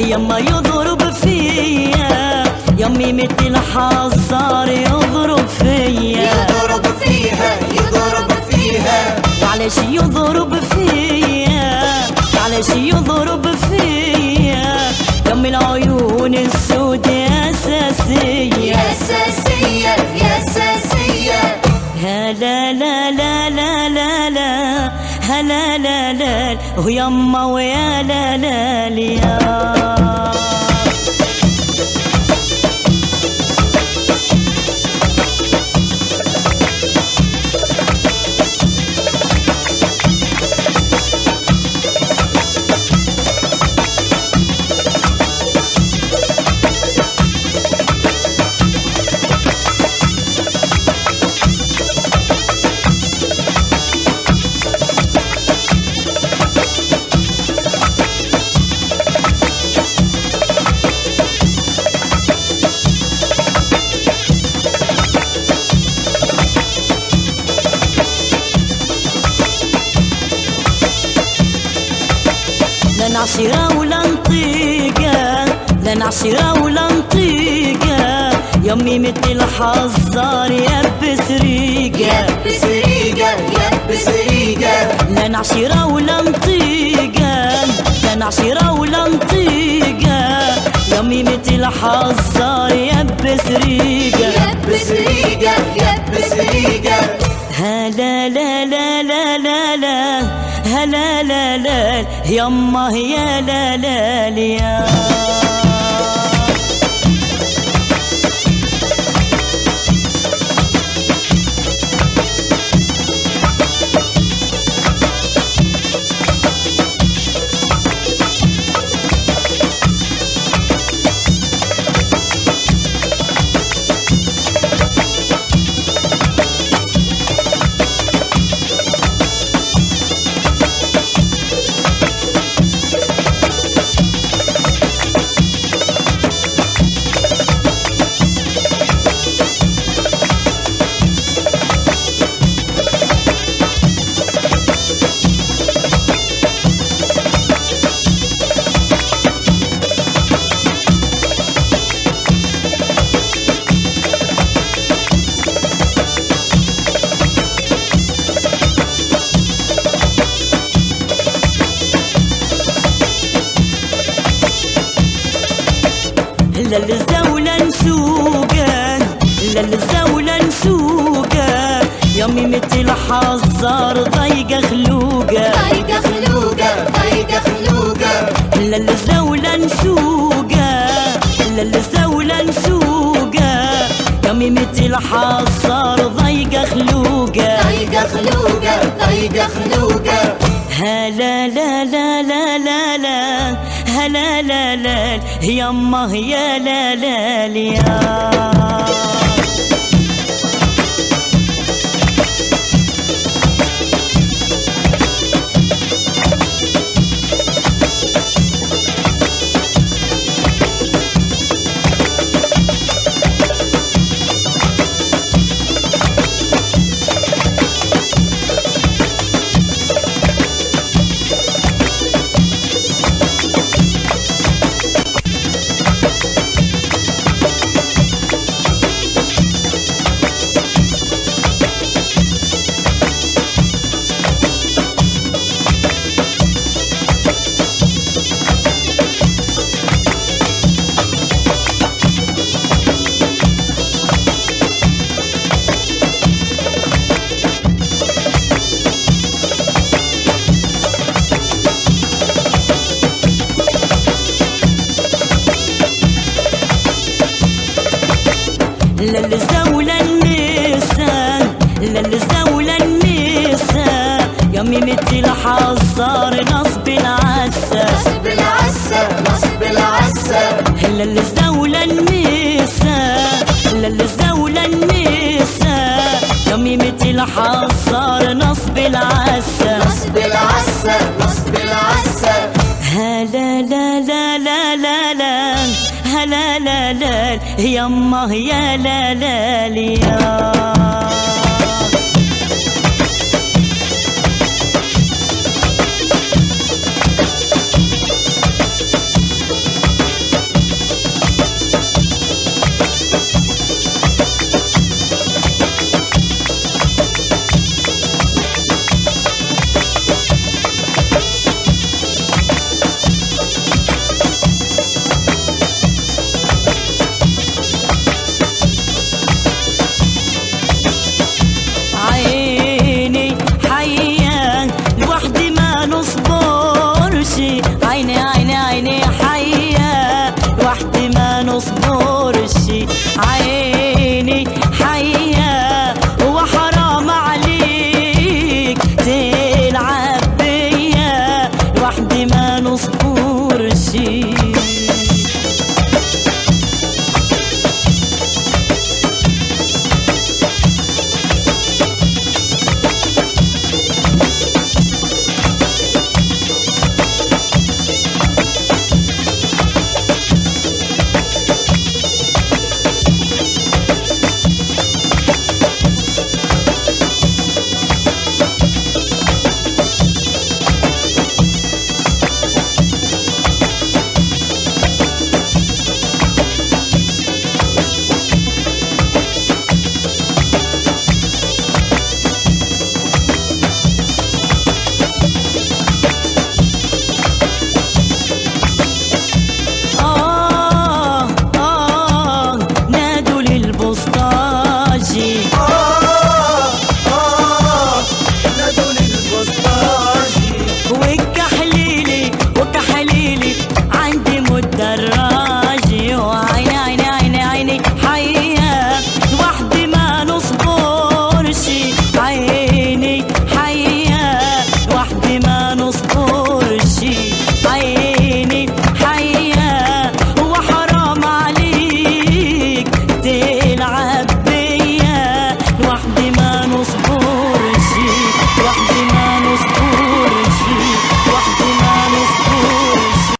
يما يضرب فيا، يمي مثل حصار يضرب فيا، يضرب فيها يضرب فيها. معلش يضرب فيا، معلش يضرب فيا، يم العيون السود يا أساسية يا أساسية يا أساسية. هلا لا لا لا لا لا هلا لا لا ويما ويا لا لا يا. لا نعشرة ولا نطيقة، لا نعشرة ولا نطيقة، يمي مثل حزار يبس ريقة يبس ريقة يبس ريقة. لا نعشرة ولا نطيقة، لا نعشرة ولا نطيقة، يمي مثل حزار يبس ريقة يبس ريقة يبس ريقة. هلا لا لا لا لا لا هلا لا لا يما يا لا لا يا. لا الزولة نسوقه، لا الزولة نسوقه، يمي مثل حزار ضيقة خلوقه ضيقة خلوقة ضيقة خلوقة. لا الزولة نسوقه، لا الزولة نسوقه، يمي مثل حزار ضيقة خلوقه ضيقة خلوقة ضيقة خلوقة. هلا لا لا لا لا لا هلا لا لا يما يا لا لا يا. للزولة النساء، للزولة النساء، يمي مثل حزار نصب العسى نصب العسى نصب العسى. للزولة النساء، للزولة النساء، يمي مثل حزار نصب العسى نصب العسى نصب العسى. هلا لا لا لا لا لا هلا لا لا يما يا لا لا يا.